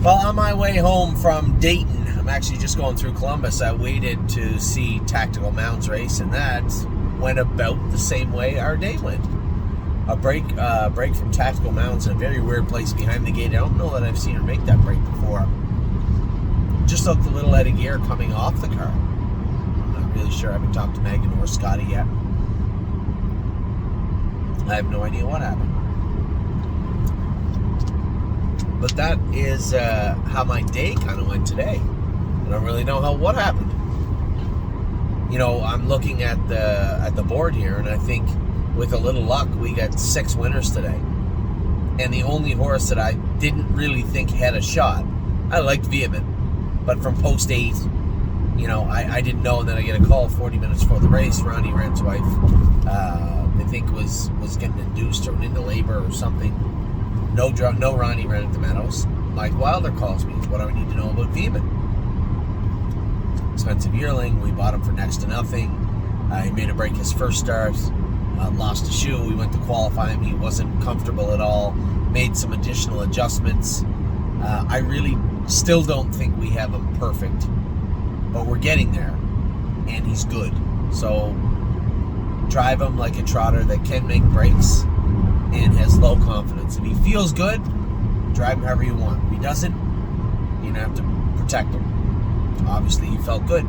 Well, on my way home from Dayton, I'm actually just going through Columbus. I waited to see Tactical Mounds race, and that went about the same way our day went. A break from Tactical Mounds in a very weird place behind the gate. I don't know that I've seen her make that break before. Just looked a little out of gear coming off the car. I'm not really sure. I haven't talked to Megan or Scotty yet. I have no idea what happened. But that is how my day kind of went today. I don't really know what happened. You know, I'm looking at the board here, and I think with a little luck, we got 6 winners today. And the only horse that I didn't really think had a shot, I liked Vehement, but from post 8, you know, I didn't know, and then I get a call 40 minutes before the race. Ronnie Wren's wife, I think was getting induced or into labor or something. No Ronnie Wren at the Meadows. Mike Wilder calls me. What do I need to know about Vehement? Expensive yearling. We bought him for next to nothing. He made a break his first start. Lost a shoe. We went to qualify him. He wasn't comfortable at all. Made some additional adjustments. I really still don't think we have him perfect, but we're getting there, and he's good. So drive him like a trotter that can make breaks and has low confidence. If he feels good, drive him however you want. If he doesn't, you're going to have to protect him. Obviously, he felt good.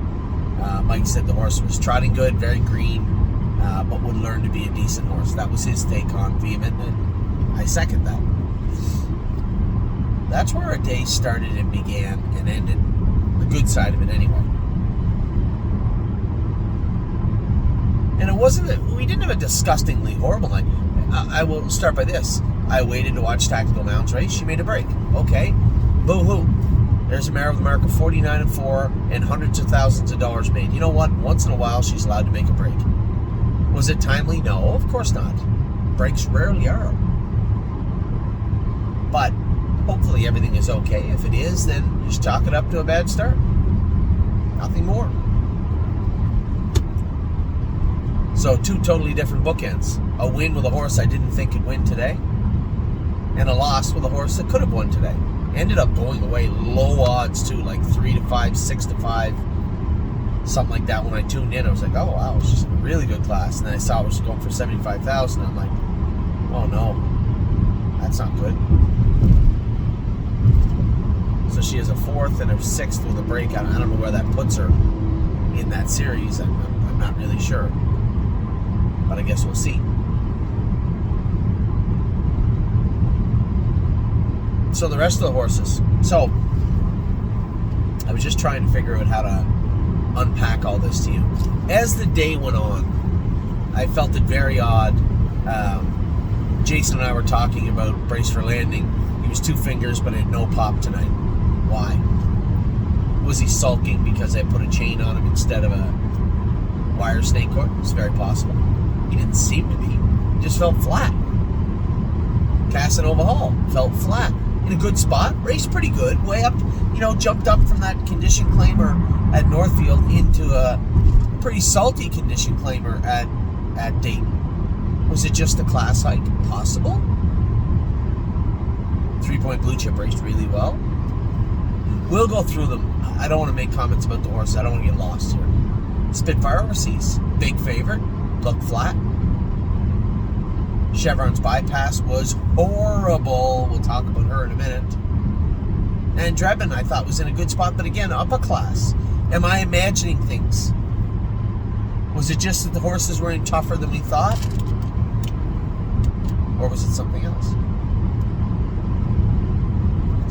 Mike said the horse was trotting good, very green, but would learn to be a decent horse. That was his take on Vehement, and I second that. That's where our day started and began and ended. The good side of it, anyway. And it wasn't we didn't have a disgustingly horrible night. I will start by this. I waited to watch Tactical Mounds race. She made a break. Okay. Boo-hoo. There's a mare with a mark of 49-4 and hundreds of thousands of dollars made. You know what? Once in a while, she's allowed to make a break. Was it timely? No, of course not. Breaks rarely are. But hopefully everything is okay. If it is, then just chalk it up to a bad start. Nothing more. So 2 totally different bookends. A win with a horse I didn't think could win today, and a loss with a horse that could have won today. Ended up going away low odds too, like 3-5, 6-5, something like that. When I tuned in, I was like, oh wow, she's in a really good class. And then I saw it was going for 75,000. I'm like, oh no, that's not good. So she has a 4th and a 6th with a break. I don't know where that puts her in that series. I'm not really sure. But I guess we'll see. So the rest of the horses. So I was just trying to figure out how to unpack all this to you. As the day went on, I felt it very odd. Jason and I were talking about Brace for Landing. He was 2 fingers, but had no pop tonight. Why? Was he sulking because I put a chain on him instead of a wire snake hook? It's very possible. He didn't seem to be. He just felt flat. Casanova Hall felt flat. In a good spot. Raced pretty good. Way up, jumped up from that condition claimer at Northfield into a pretty salty condition claimer at Dayton. Was it just a class hike? Possible. 3-point blue chip raced really well. We'll go through them. I don't want to make comments about the horses. I don't want to get lost here. Spitfire Overseas, big favorite. Looked flat. Chevron's Bypass was horrible. We'll talk about her in a minute. And Drebin, I thought, was in a good spot, but again, up a class. Am I imagining things? Was it just that the horses were in tougher than we thought? Or was it something else?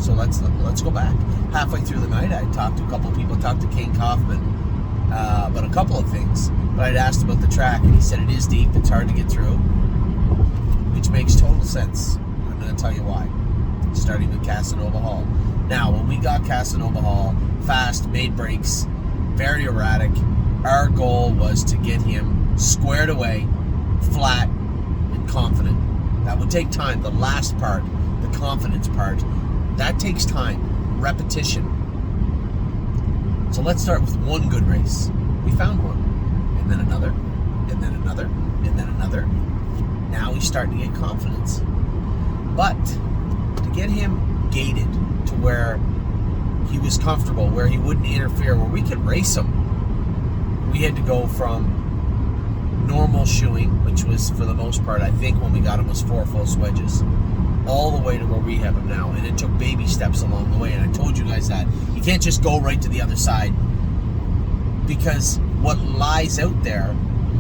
So let's go back. Halfway through the night, I talked to a couple of people, talked to Kane Kaufman about a couple of things. But I'd asked about the track, and he said it is deep, it's hard to get through, which makes total sense. I'm going to tell you why. Starting with Casanova Hall. Now, when we got Casanova Hall, fast, made breaks, very erratic, our goal was to get him squared away, flat, and confident. That would take time. The last part, the confidence part, that takes time, repetition. So let's start with one good race. We found one. And then another, and then another, and then another. Now he's starting to get confidence. But to get him gated to where he was comfortable, where he wouldn't interfere, where we could race him. We had to go from normal shoeing, which was for the most part, I think when we got him was 4 full swedges, all the way to where we have him now. And it took baby steps along the way. And I told you guys that you can't just go right to the other side, because what lies out there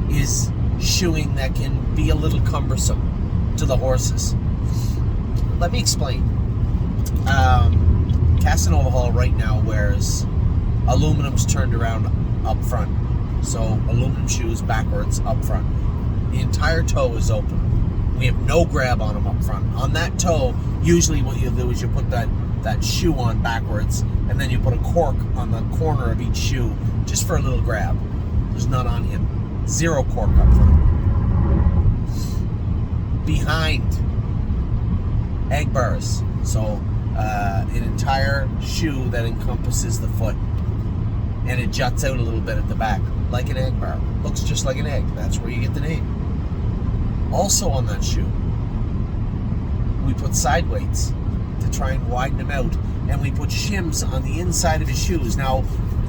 is shoeing that can be a little cumbersome to the horses. Let me explain. Casanova Hall right now wears aluminums turned around up front. So aluminum shoes backwards up front. The entire toe is open. We have no grab on them up front. On that toe, usually what you'll do is you put that shoe on backwards, and then you put a cork on the corner of each shoe just for a little grab. There's none on him. 0 cork up front. Behind, egg bars. So an entire shoe that encompasses the foot, and it juts out a little bit at the back like an egg bar. Looks just like an egg. That's where you get the name. Also on that shoe, we put side weights to try and widen them out, and we put shims on the inside of his shoes. Now,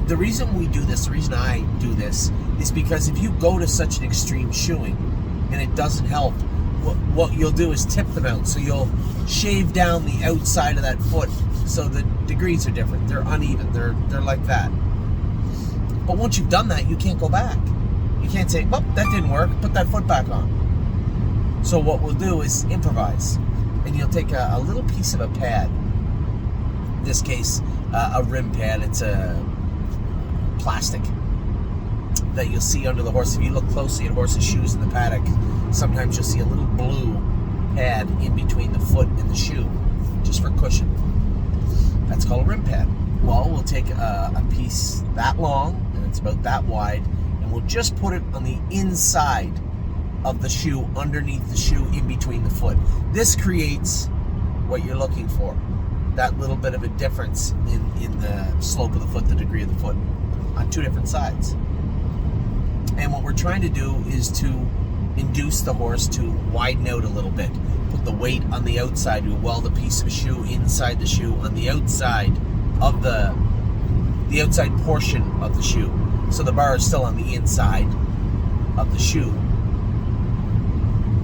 the reason we do this, the reason I do this, is because if you go to such an extreme shoeing and it doesn't help, what you'll do is tip them out. So you'll shave down the outside of that foot so the degrees are different. They're uneven. They're like that. But once you've done that, you can't go back. You can't say, oh, that didn't work, put that foot back on. So what we'll do is improvise. And you'll take a little piece of a pad. In this case, a rim pad. It's a plastic that you'll see under the horse. If you look closely at horses' shoes in the paddock, sometimes you'll see a little blue pad in between the foot and the shoe, just for cushion. That's called a rim pad. Well, we'll take a piece that long, and it's about that wide, and we'll just put it on the inside of the shoe, underneath the shoe, in between the foot. This creates what you're looking for, that little bit of a difference in the slope of the foot, the degree of the foot, on 2 different sides. And what we're trying to do is to induce the horse to widen out a little bit. Put the weight on the outside. We weld a piece of shoe inside the shoe on the outside of the outside portion of the shoe. So the bar is still on the inside of the shoe.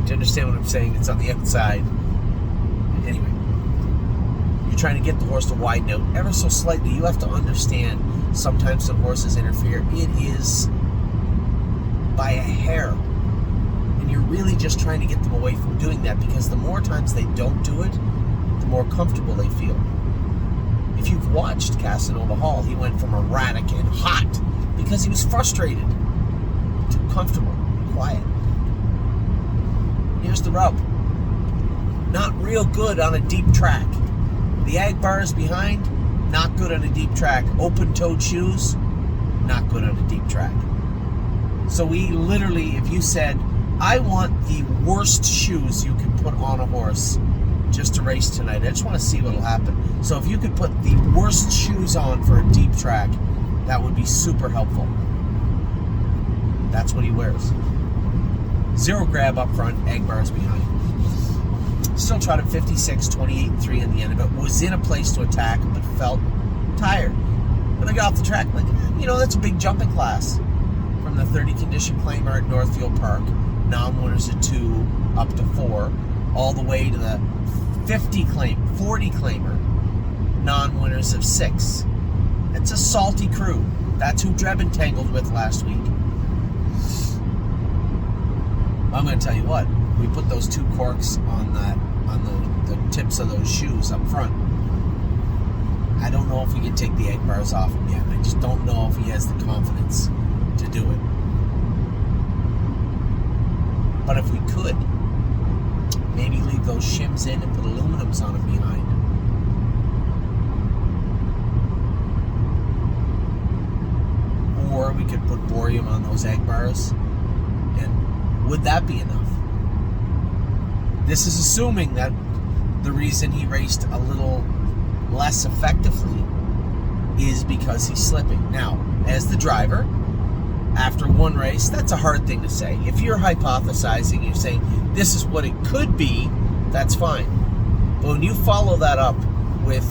Do you understand what I'm saying? It's on the outside. Anyway, you're trying to get the horse to widen out ever so slightly. You have to understand, sometimes the horses interfere. It is by a hair. And you're really just trying to get them away from doing that, because the more times they don't do it, the more comfortable they feel. If you've watched Casanova Hall, he went from erratic and hot because he was frustrated to comfortable and quiet. Here's the rub. Not real good on a deep track. The ag bars behind, not good on a deep track. Open-toed shoes, not good on a deep track. So we literally, if you said, I want the worst shoes you can put on a horse just to race tonight, I just want to see what'll happen. So if you could put the worst shoes on for a deep track, that would be super helpful. That's what he wears. 0 grab up front, egg bars behind. Still trotted 56, 28, 3 in the end of it. Was in a place to attack, but felt tired. When I got off the track, like, that's a big jumping class. From the 30 condition claimer at Northfield Park, non-winners at 2 up to 4, all the way to the 40 claimer, non-winners of 6. It's a salty crew. That's who Drebin tangled with last week. I'm going to tell you what, we put those 2 corks on the tips of those shoes up front. I don't know if we can take the egg bars off him yet. I just don't know if he has the confidence to do it. But if we could, maybe leave those shims in and put aluminums on them behind. Or we could put borium on those egg bars. And would that be enough? This is assuming that the reason he raced a little less effectively is because he's slipping. Now, as the driver, after one race, that's a hard thing to say. If you're hypothesizing, you're saying this is what it could be, that's fine. But when you follow that up with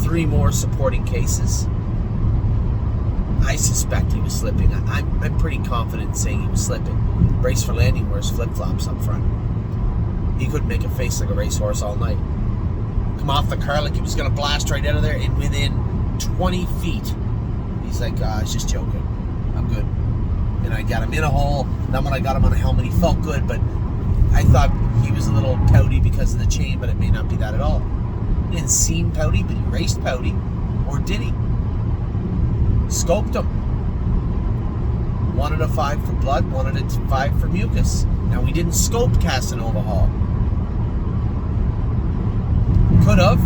3 more supporting cases, I suspect he was slipping. I'm pretty confident in saying he was slipping. Brace for Landing wears flip-flops up front. He couldn't make a face like a racehorse all night. Come off the car like he was going to blast right out of there, and within 20 feet, he's like, I was just joking. I'm good. And I got him in a hole. Then when I got him on a helmet, he felt good, but I thought he was a little pouty because of the chain, but it may not be that at all. He didn't seem pouty, but he raced pouty. Or did he? Scoped him. Wanted a 5 for blood, wanted a 5 for mucus. Now, we didn't scope Casanova Hall. Could have.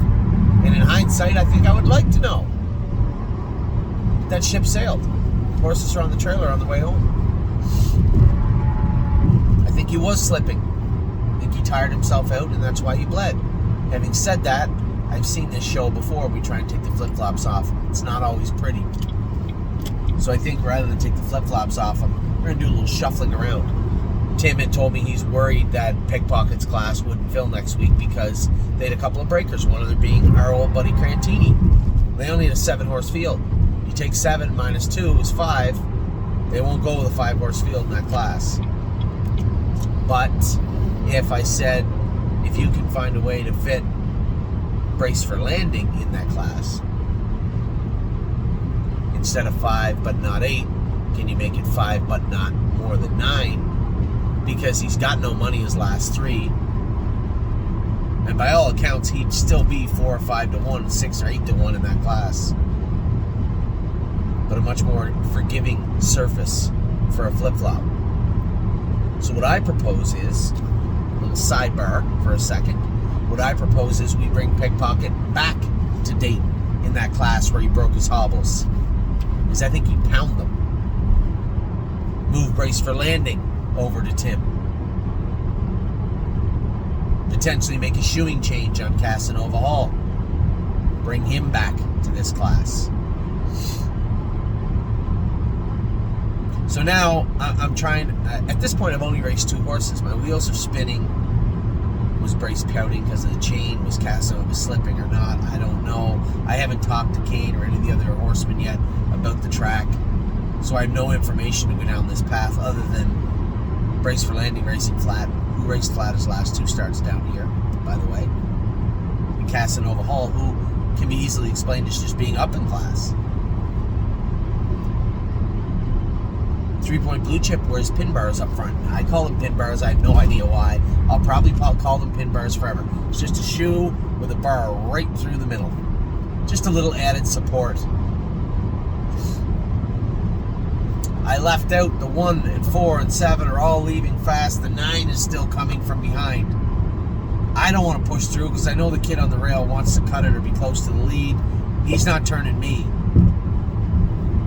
And in hindsight, I think I would like to know. That ship sailed. Horses are on the trailer on the way home. I think he was slipping. I think he tired himself out, and that's why he bled. Having said that, I've seen this show before. We try and take the flip-flops off. It's not always pretty. So I think rather than take the flip-flops off, we're going to do a little shuffling around. Tim had told me he's worried that Pickpockets class wouldn't fill next week because they had a couple of breakers, one of them being our old buddy Crantini. They only had a 7-horse field. You take 7 minus 2 is 5. They won't go with a 5-horse field in that class. But if I said, if you can find a way to fit Brace for Landing in that class, instead of 5 but not 8, can you make it 5 but not more than 9? Because he's got no money his last 3. And by all accounts, he'd still be 4 or 5 to 1, 6 or 8 to 1 in that class. But a much more forgiving surface for a flip-flop. So what I propose is, a little sidebar for a second, what I propose is we bring Pickpocket back to Dayton in that class where he broke his hobbles. Because I think he'd pound them. Move Brace for Landing over to Tim. Potentially make a shoeing change on Casanova Hall. Bring him back to this class. So now I'm trying, at this point I've only raced 2 horses. My wheels are spinning. Was Brace pouting because of the chain? Was Casanova slipping or not? I don't know. I haven't talked to Kane or any of the other horsemen yet about the track. So I have no information to go down this path other than Brace for Landing racing flat, who raced flat his last 2 starts down here, by the way. And Casanova Hall, who can be easily explained as just being up in class. 3-Point Blue Chip wears pin bars up front. I call them pin bars. I have no idea why. I'll probably call them pin bars forever. It's just a shoe with a bar right through the middle. Just a little added support. I left out the 1 and 4 and 7 are all leaving fast. The 9 is still coming from behind. I don't want to push through because I know the kid on the rail wants to cut it or be close to the lead. He's not turning me.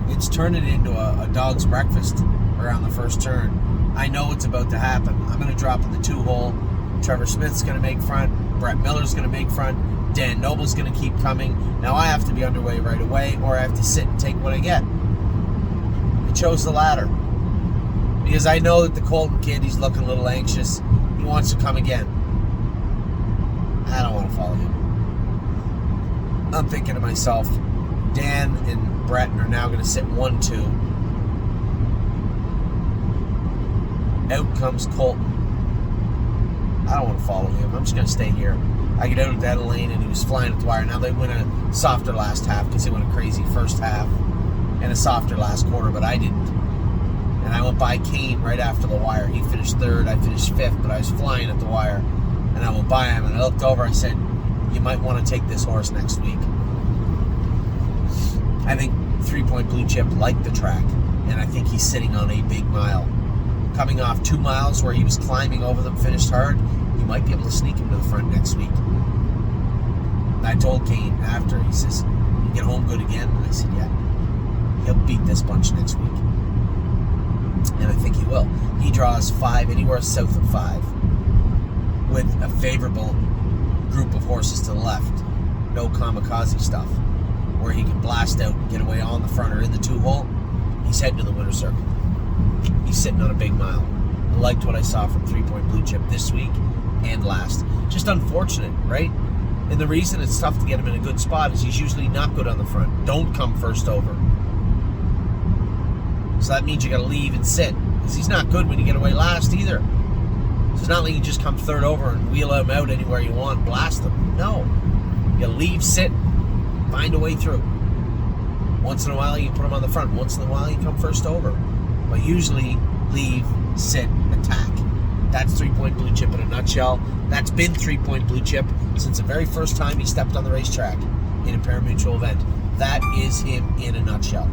It's turning into a dog's breakfast around the first turn. I know it's about to happen. I'm going to drop in the 2-hole. Trevor Smith's going to make front. Brett Miller's going to make front. Dan Noble's going to keep coming. Now I have to be underway right away, or I have to sit and take what I get. I chose the latter because I know that the Colton kid, he's looking a little anxious. He wants to come again. I don't want to follow him. I'm thinking to myself, Dan and Brett are now going to sit 1-2. Out comes Colton. I don't want to follow him. I'm just going to stay here. I get out of that lane and he was flying at the wire. Now they win a softer last half because they went a crazy first half and a softer last quarter, but I didn't. And I went by Kane right after the wire. He finished 3rd. I finished 5th, but I was flying at the wire. And I went by him and I looked over. I said, you might want to take this horse next week. I think 3-Point Blue Chip liked the track, and I think he's sitting on a big mile. Coming off 2 miles where he was climbing over them, finished hard, you might be able to sneak him to the front next week. And I told Kane after, he says, you get home good again? And I said, yeah. He'll beat this bunch next week. And I think he will. He draws 5, anywhere south of 5, with a favorable group of horses to the left. No kamikaze stuff, where he can blast out and get away on the front or in the 2-hole. He's heading to the winner's circle. He's sitting on a big mile. I liked what I saw from 3-Point Blue Chip this week and last. Just unfortunate, right? And the reason it's tough to get him in a good spot is he's usually not good on the front. Don't come first over. So that means you got to leave and sit. Because he's not good when you get away last either. So it's not like you just come third over and wheel him out anywhere you want, blast him. No. You got to leave, sit, find a way through. Once in a while you put him on the front. Once in a while you come first over. But usually leave, sit, attack. That's 3-point blue chip in a nutshell. That's been 3-point blue chip since the very first time he stepped on the racetrack in a pari-mutuel event. That is him in a nutshell.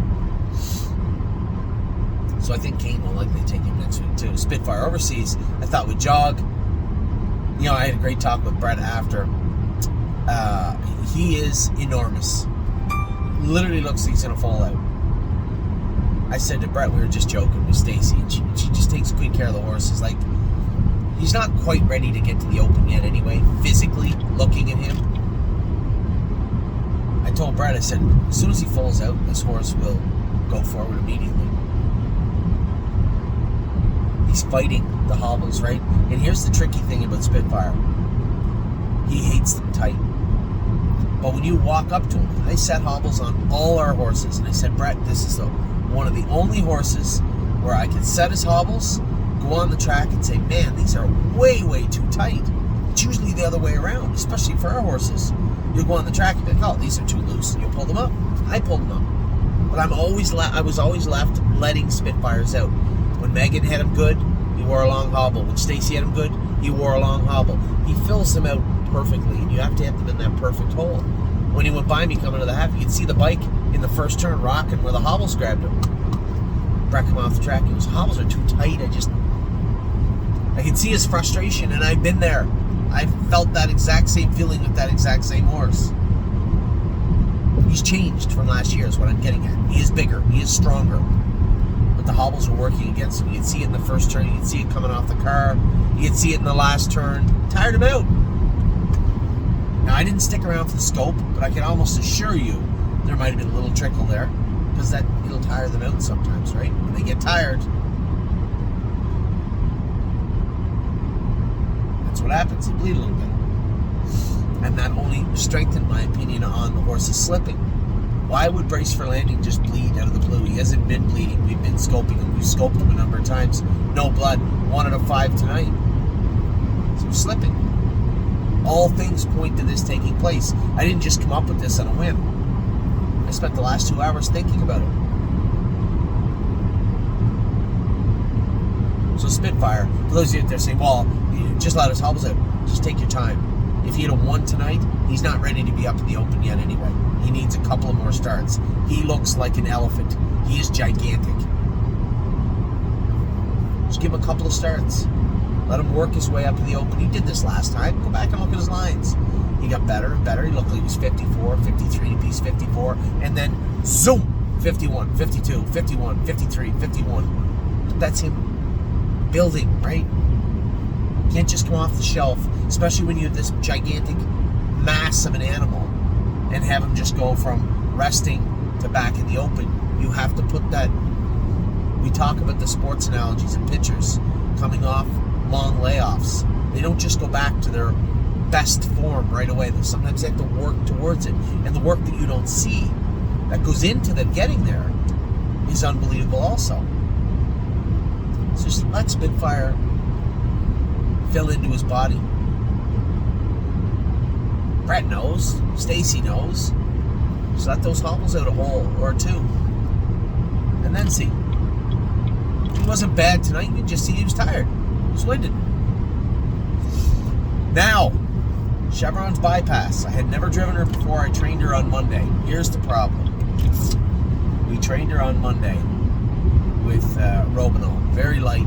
So I think Kane will likely take him next week too. Spitfire Overseas, I thought would jog. You know, I had a great talk with Brett after. He is enormous. Literally looks like he's going to fall out. I said to Brett, we were just joking with Stacy, and she just takes good care of the horses. Like, he's not quite ready to get to the Open yet anyway, physically looking at him. I told Brett, I said, as soon as he falls out, this horse will go forward immediately. He's fighting the hobbles, right? And here's the tricky thing about Spitfire. He hates them tight. But when you walk up to him, I set hobbles on all our horses, and I said, Brett, this is one of the only horses where I can set his hobbles, go on the track and say, man, these are way, way too tight. It's usually the other way around, especially for our horses. You'll go on the track and be like, oh, these are too loose. And you'll pull them up. I pulled them up. But I was always left letting Spitfires out. When Megan had him good, he wore a long hobble. When Stacy had him good, he wore a long hobble. He fills them out perfectly, and you have to have them in that perfect hole. When he went by me coming to the half, you could see the bike in the first turn rocking where the hobbles grabbed him. Brett come off the track. He goes, hobbles are too tight. I can see his frustration, and I've been there. I felt that exact same feeling with that exact same horse. He's changed from last year is what I'm getting at. He is bigger. He is stronger. But the hobbles were working against him. You could see it in the first turn. You could see it coming off the car. You could see it in the last turn. Tired him out. Now, I didn't stick around for the scope, but I can almost assure you there might have been a little trickle there, because it'll tire them out sometimes, right? When they get tired, that's what happens. They bleed a little bit. And that only strengthened my opinion on the horses slipping. Why would Brace for Landing just bleed out of the blue? He hasn't been bleeding. We've been scoping him. We've scoped him a number of times. No blood. 1 out of 5 tonight. So slipping. All things point to this taking place. I didn't just come up with this on a whim. I spent the last 2 hours thinking about it. So Spitfire, for those of you out there saying, well, you just let his hobbles out. Just take your time. If he had a 1 tonight, he's not ready to be up in the Open yet anyway. He needs a couple of more starts. He looks like an elephant. He is gigantic. Just give him a couple of starts. Let him work his way up to the Open. He did this last time. Go back and look at his lines. He got better and better. He looked like he was 54, 53, piece 54, and then zoom, 51, 52, 51, 53, 51. That's him building, right? You can't just come off the shelf, especially when you have this gigantic mass of an animal, and have him just go from resting to back in the Open. You have to put that. We talk about the sports analogies and pitchers coming off long layoffs. They don't just go back to their best form right away. Sometimes they have to work towards it. And the work that you don't see that goes into them getting there is unbelievable also. So just let Spitfire fill into his body. Brett knows. Stacy knows. Just let those hobbles out a hole or 2. And then see. He wasn't bad tonight. You can just see he was tired. He was winded. Now, Chevron's bypass. I had never driven her before. I trained her on Monday. Here's the problem. We trained her on Monday with Robenol. Very light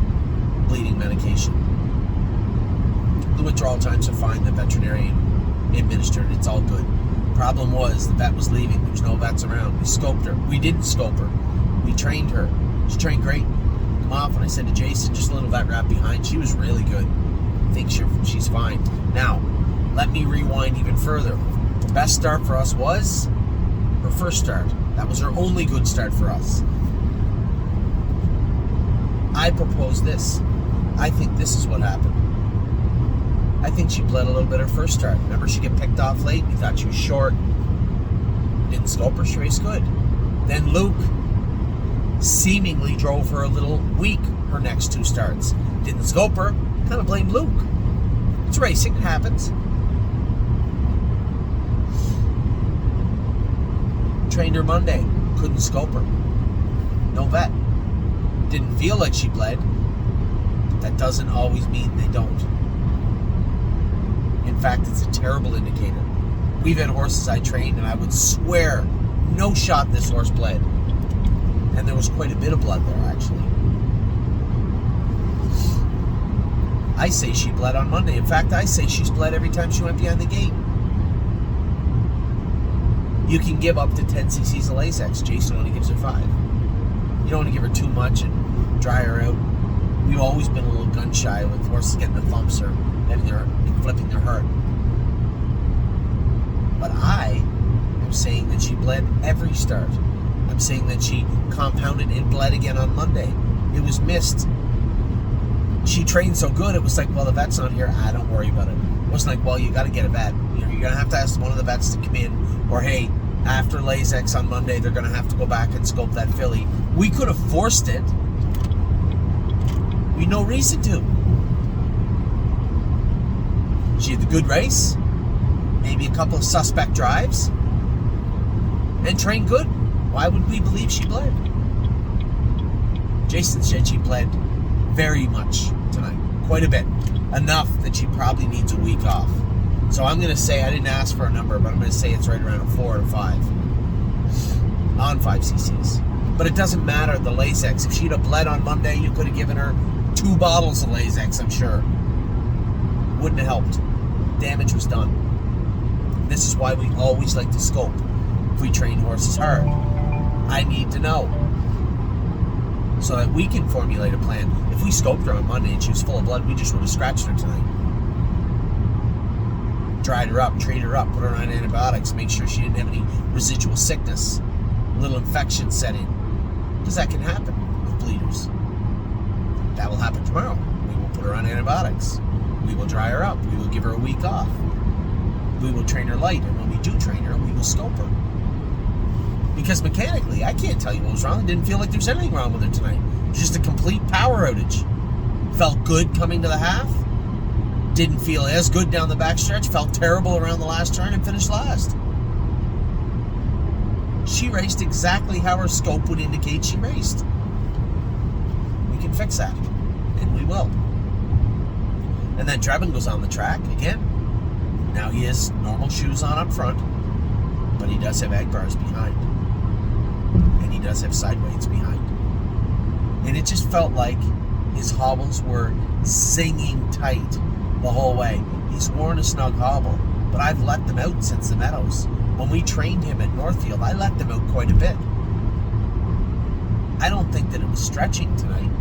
bleeding medication. The withdrawal times are fine. The veterinarian administered it. It's all good. Problem was, the vet was leaving. There was no vets around. We scoped her. We didn't scope her. We trained her. She trained great. Come off, and I said to Jason, just a little vet wrap behind. She was really good. I think she's fine. Now, let me rewind even further. The best start for us was her first start. That was her only good start for us. I propose this. I think this is what happened. I think she bled a little bit her first start. Remember, she get picked off late. We thought she was short. Didn't scope her. She raced good. Then Luke seemingly drove her a little weak her next 2 starts. Didn't scope her. Kind of blamed Luke. It's racing. It happens. Trained her Monday. Couldn't scope her. No vet. Didn't feel like she bled. That doesn't always mean they don't. In fact, it's a terrible indicator. We've had horses I trained, and I would swear, no shot this horse bled. And there was quite a bit of blood there, actually. I say she bled on Monday. In fact, I say she's bled every time she went behind the gate. You can give up to 10 cc's of Lasix. Jason only gives her 5. You don't want to give her too much and dry her out. We've always been a little gun shy with horses getting the thumps or flipping their heart. But I am saying that she bled every start. I'm saying that she compounded and bled again on Monday. It was missed. She trained so good, it was like, well, the vet's not here. Don't worry about it. It wasn't like, well, you got to get a vet. You're going to have to ask one of the vets to come in. Or, hey, after Lasix on Monday, they're going to have to go back and scope that filly. We could have forced it. We had no reason to. She had a good race. Maybe a couple of suspect drives. And trained good. Why would we believe she bled? Jason said she bled very much tonight. Quite a bit. Enough that she probably needs a week off. So I'm going to say, I didn't ask for a number, but I'm going to say it's right around a 4 or 5. On 5 cc's. But it doesn't matter, the Lasix. If she'd have bled on Monday, you could have given her 2 bottles of Lasix, I'm sure. Wouldn't have helped. Damage was done. This is why we always like to scope if we train horses hard. I need to know so that we can formulate a plan. If we scoped her on Monday and she was full of blood, we just would have scratched her tonight. Dried her up, treated her up, put her on antibiotics, make sure she didn't have any residual sickness, a little infection set in. Because that can happen with bleeders. That will happen tomorrow. We will put her on antibiotics. We will dry her up. We will give her a week off. We will train her light, and when we do train her, we will scope her. Because mechanically, I can't tell you what was wrong. It didn't feel like there was anything wrong with her tonight. It was just a complete power outage. Felt good coming to the half. Didn't feel as good down the backstretch. Felt terrible around the last turn and finished last. She raced exactly how her scope would indicate she raced. We can fix that, and we will. And then Drebin goes on the track again. Now he has normal shoes on up front, but he does have ag bars behind. And he does have side weights behind. And it just felt like his hobbles were singing tight the whole way. He's worn a snug hobble, but I've let them out since the Meadows. When we trained him at Northfield, I let them out quite a bit. I don't think that it was stretching tonight.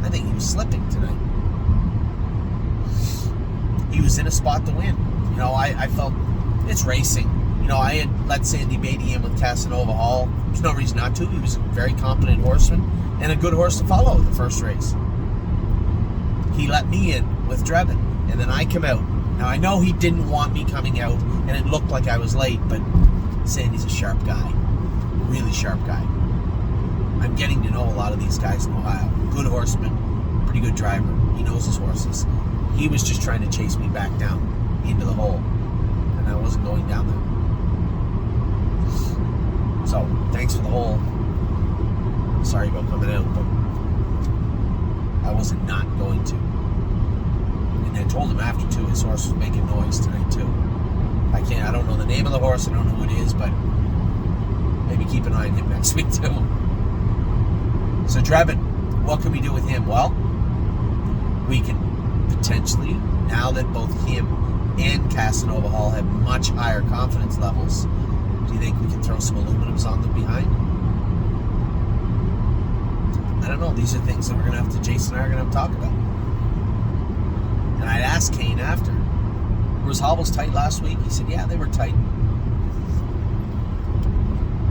I think he was slipping tonight. He was in a spot to win. You know, I felt it's racing. You know, I had let Sandy Beatty in with Casanova Hall. There's no reason not to. He was a very competent horseman and a good horse to follow the first race. He let me in with Drebin, and then I come out. Now, I know he didn't want me coming out, and it looked like I was late, but Sandy's a sharp guy. Really sharp guy. I'm getting to know a lot of these guys in Ohio. Good horseman, pretty good driver. He knows his horses. He was just trying to chase me back down into the hole, and I wasn't going down there. So, thanks for the hole. Sorry about coming out, but I wasn't not going to. And I told him after, too, his horse was making noise tonight, too. I don't know the name of the horse, I don't know who it is, but maybe keep an eye on him next week, too. So, Drebin, what can we do with him? Well, we can potentially, now that both him and Casanova Hall have much higher confidence levels, do you think we can throw some aluminums on them behind? I don't know. These are things that Jason and I are going to have to talk about. And I'd asked Kane after, were his hobbles tight last week? He said, yeah, they were tight.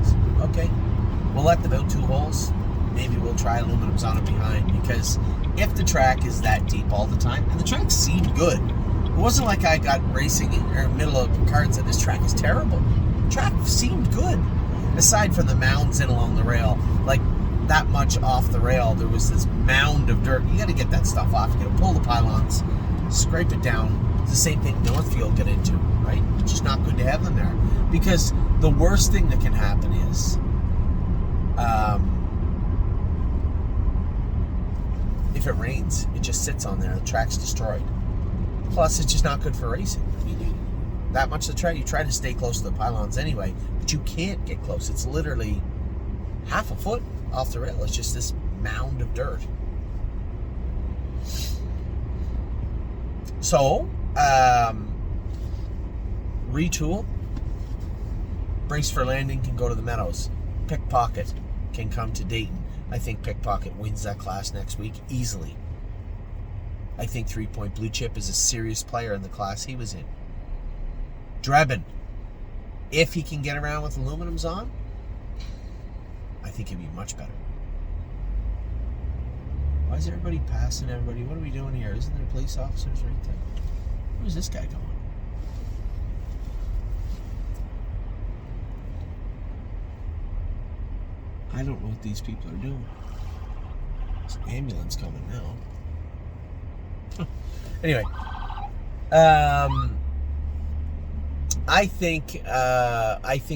Said, okay, we'll let them out 2 holes. Maybe we'll try aluminums on it behind, because if the track is that deep all the time, and the track seemed good, It wasn't like I got racing in the middle of the car and said, this track is terrible. The track seemed good. Aside from the mounds in along the rail, like that much off the rail, there was this mound of dirt. You got to get that stuff off. You got to pull the pylons, scrape it down. It's the same thing Northfield got into, right? It's just not good to have them there. Because the worst thing that can happen is if it rains, it just sits on there, the track's destroyed. Plus, it's just not good for racing. I mean, that much of the track, you try to stay close to the pylons anyway, but you can't get close. It's literally half a foot off the rail. It's just this mound of dirt. So, retool. Brace for Landing can go to the Meadows. Pickpocket can come to Dayton. I think Pickpocket wins that class next week easily. I think 3 Point Blue Chip is a serious player in the class he was in. Drebin, if he can get around with aluminums on, I think he'd be much better. Why is everybody passing everybody? What are we doing here? Isn't there police officers right there? Where's this guy going? I don't know what these people are doing. There's an ambulance coming now. Anyway, I think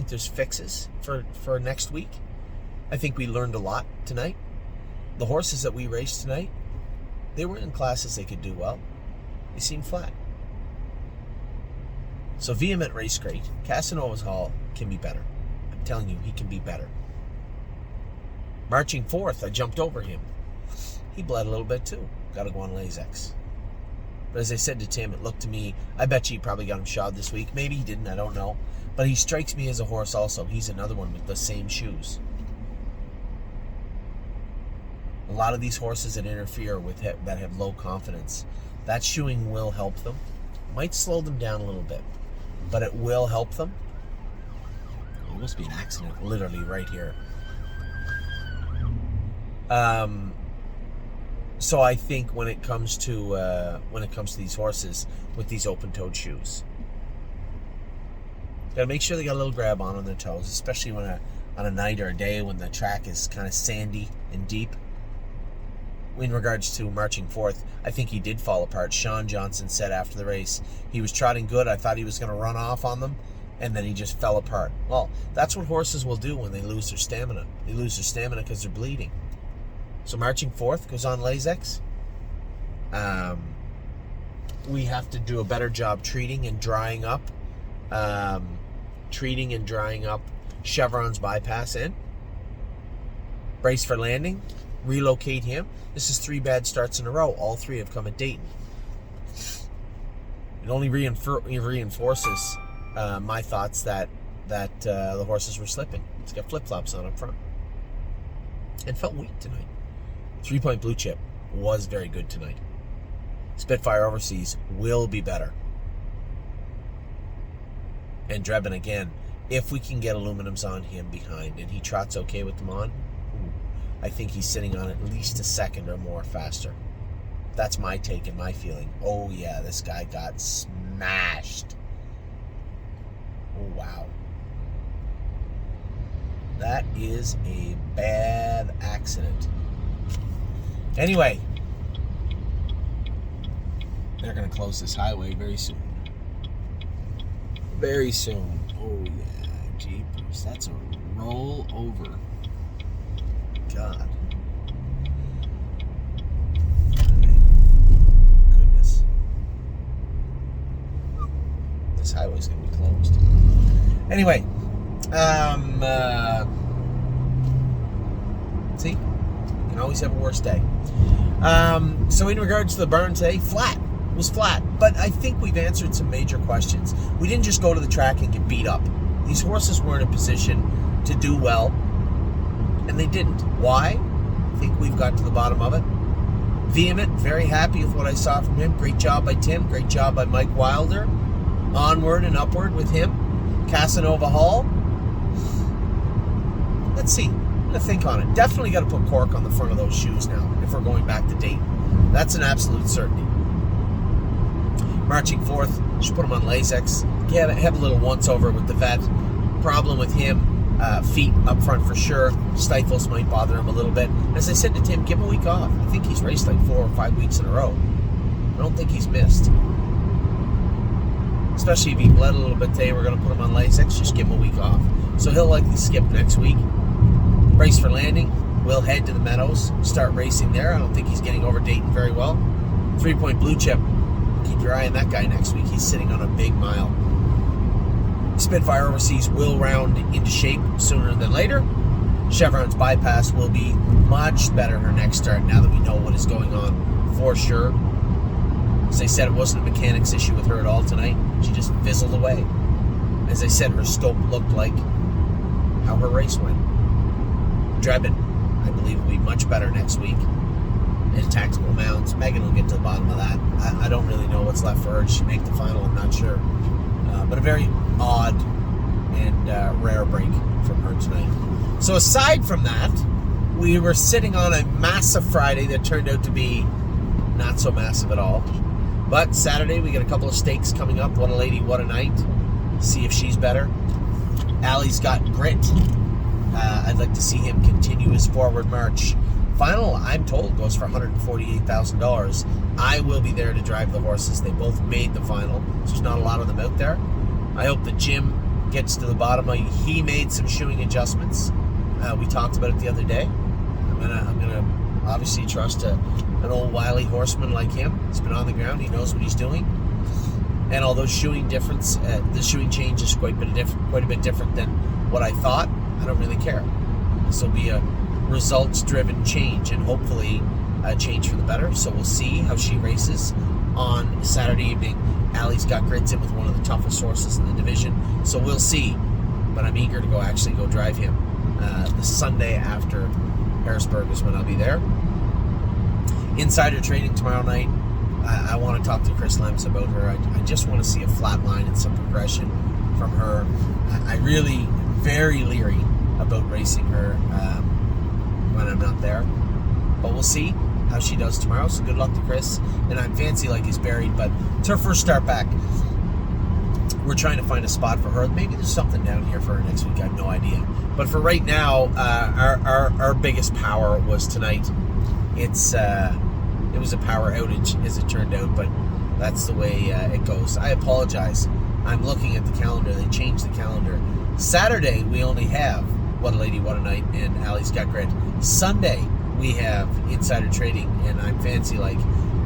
there's fixes for next week. I think we learned a lot tonight. The horses that we raced tonight, they were in classes they could do well. They seemed flat. So Vehement race great. Casanova's Hall can be better. I'm telling you, he can be better. Marching Fourth, I jumped over him. He bled a little bit too. Got to go on Lasix. But as I said to Tim, it looked to me, I bet you he probably got him shod this week. Maybe he didn't, I don't know. But he strikes me as a horse also. He's another one with the same shoes. A lot of these horses that interfere with that have low confidence, that shoeing will help them. Might slow them down a little bit, but it will help them. It must be an accident literally right here. So I think when it comes to these horses with these open-toed shoes, got to make sure they got a little grab on their toes, especially on a night or a day when the track is kind of sandy and deep. In regards to Marching Fourth, I think he did fall apart. Sean Johnson said after the race he was trotting good. I thought he was going to run off on them, and then he just fell apart. Well, that's what horses will do when they lose their stamina. They lose their stamina because they're bleeding. So Marching Fourth goes on Lasix. We have to do a better job treating and drying up Chevron's bypass in. Brace for Landing. Relocate him. This is 3 bad starts in a row. All 3 have come at Dayton. It only reinforces my thoughts that the horses were slipping. He's got flip-flops on up front. And felt weak tonight. 3 Point Blue Chip was very good tonight. Spitfire Overseas will be better. And Drebin again, if we can get aluminums on him behind and he trots okay with them on, I think he's sitting on at least a second or more faster. That's my take and my feeling. Oh yeah, this guy got smashed. Oh wow. That is a bad accident. Anyway, they're going to close this highway very soon. Very soon. Oh yeah, jeepers. That's a roll over. God. Goodness. This highway's going to be closed. Anyway, see? You can always have a worse day. So in regards to the burn today, flat. It was flat. But I think we've answered some major questions. We didn't just go to the track and get beat up. These horses were in a position to do well, and they didn't. Why? I think we've got to the bottom of it. Vehement, very happy with what I saw from him. Great job by Tim. Great job by Mike Wilder. Onward and upward with him. Casanova Hall. Let's see. I'm going to think on it. Definitely got to put cork on the front of those shoes now if we're going back to Dayton. That's an absolute certainty. marching fourth. Should put him on Lasix. Have a little once-over with the vet. Problem with him, feet up front for sure. Stifles might bother him a little bit. As I said to Tim, give him a week off. I think he's raced like 4 or 5 weeks in a row. I don't think he's missed. Especially if he bled a little bit today, we're going to put him on Lasix. Just give him a week off. So he'll likely skip next week. Race for Landing. We'll head to the Meadows, start racing there. I don't think he's getting over Dayton very well. 3-point Blue Chip. Keep your eye on that guy next week. He's sitting on a big mile. Spitfire Overseas will round into shape sooner than later. Chevron's Bypass will be much better her next start now that we know what is going on for sure. As I said, it wasn't a mechanics issue with her at all tonight. She just fizzled away. As I said, her scope looked like how her race went. Drebin, I believe, will be much better next week. And Tactical Mounds, Megan will get to the bottom of that. I don't really know what's left for her. Did she make the final? I'm not sure. But a very odd and rare break from her tonight. So aside from that, we were sitting on a massive Friday that turned out to be not so massive at all. But Saturday, we got a couple of stakes coming up. What a lady, what a night. See if she's better. Allie's got grit. I'd like to see him continue his forward march. Final, I'm told, goes for $148,000. I will be there to drive the horses. They both made the final. So there's not a lot of them out there. I hope that Jim gets to the bottom. He made some shoeing adjustments. We talked about it the other day. I'm gonna obviously trust an old wily horseman like him. He's been on the ground. He knows what he's doing. And although shoeing difference, the shoeing change is quite a bit different than what I thought, I don't really care. This will be a results-driven change, and hopefully a change for the better. So we'll see how she races on Saturday evening. Allie's got grits in with one of the toughest horses in the division, so we'll see. But I'm eager to go drive him. The Sunday after Harrisburg is when I'll be there. Insider trading tomorrow night. I want to talk to Chris Lems about her. I just want to see a flat line and some progression from her. I really very leery about racing her when I'm not there. But we'll see how she does tomorrow. So good luck to Chris. And I'm fancy like he's buried, but it's her first start back. We're trying to find a spot for her. Maybe there's something down here for her next week. I have no idea. But for right now, our biggest power was tonight. It was a power outage, as it turned out, but that's the way it goes. I apologize. I'm looking at the calendar. They changed the calendar. Saturday, we only have What a Lady, What a Night, and Allie's Got Grit. Sunday, we have Insider Trading, and I'm fancy like.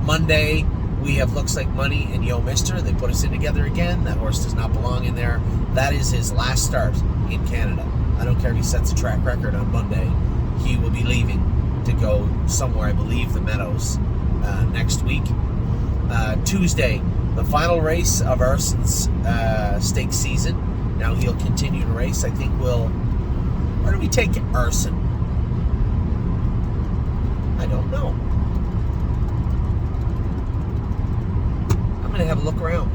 Monday, we have Looks Like Money and Yo Mister. They put us in together again. That horse does not belong in there. That is his last start in Canada. I don't care if he sets a track record on Monday. He will be leaving to go somewhere, I believe the Meadows, next week. Tuesday, the final race of Arson's stakes season. Now he'll continue to race. I think where do we take Arson? I don't know. I'm going to have a look around.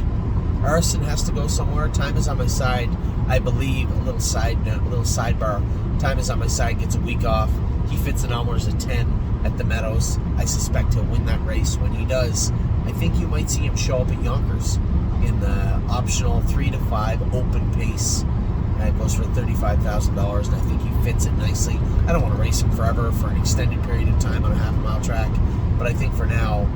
Arson has to go somewhere. Time is on my side. I believe, a little sidebar. Time is on my side, gets a week off. He fits an hours at 10 at the Meadows. I suspect he'll win that race. When he does, I think you might see him show up at Yonkers in the optional 3 to 5 open pace. It goes for $35,000, and I think he fits it nicely. I don't want to race him forever for an extended period of time on a half-mile track, but I think for now,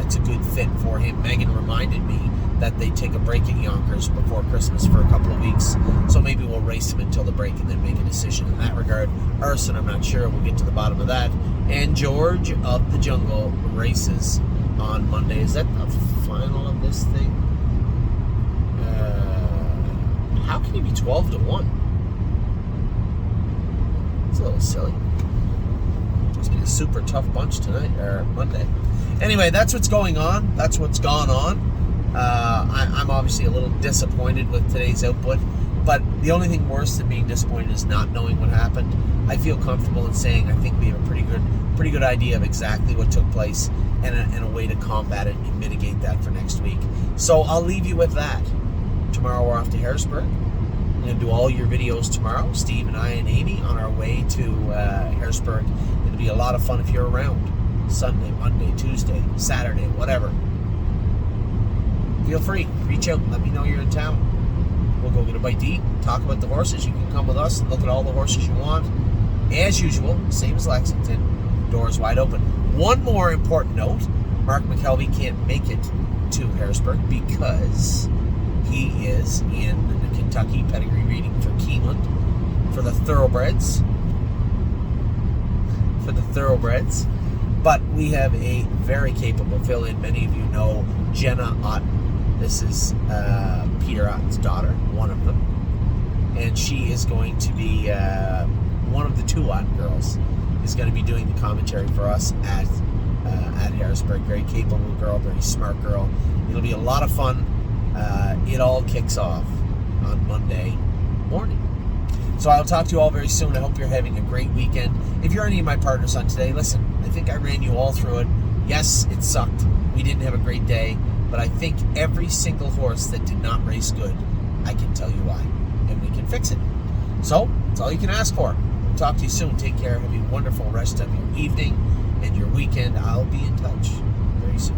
it's a good fit for him. Megan reminded me that they take a break at Yonkers before Christmas for a couple of weeks, so maybe we'll race him until the break and then make a decision in that regard. Arson, I'm not sure. We'll get to the bottom of that. And George of the Jungle races on Monday. Is that the final of this thing? How can he be 12 to 1? It's a little silly. It's been a super tough bunch tonight, or Monday. Anyway, that's what's going on. That's what's gone on. I'm obviously a little disappointed with today's output, but the only thing worse than being disappointed is not knowing what happened. I feel comfortable in saying I think we have a pretty good idea of exactly what took place and a way to combat it and mitigate that for next week. So I'll leave you with that. Tomorrow we're off to Harrisburg. I'm going to do all your videos tomorrow. Steve and I and Amy on our way to Harrisburg. It'll be a lot of fun if you're around. Sunday, Monday, Tuesday, Saturday, whatever. feel free. Reach out. Let me know you're in town. We'll go get a bite to eat, talk about the horses. You can come with us and look at all the horses you want. As usual, same as Lexington, doors wide open. One more important note, Mark McKelvey can't make it to Harrisburg because he is in the Kentucky pedigree reading for Keeneland for the thoroughbreds. But we have a very capable fill-in. Many of you know Jenna Otten. This is Peter Otten's daughter, one of them. And she is going to be, one of the two Otten girls, is going to be doing the commentary for us at Harrisburg. Very capable girl, very smart girl. It'll be a lot of fun. It all kicks off on Monday morning. So I'll talk to you all very soon. I hope you're having a great weekend. If you're any of my partners on today, listen, I think I ran you all through it. Yes, it sucked. We didn't have a great day, but I think every single horse that did not race good, I can tell you why, and we can fix it. So that's all you can ask for. I'll talk to you soon. Take care. Have a wonderful rest of your evening and your weekend. I'll be in touch very soon.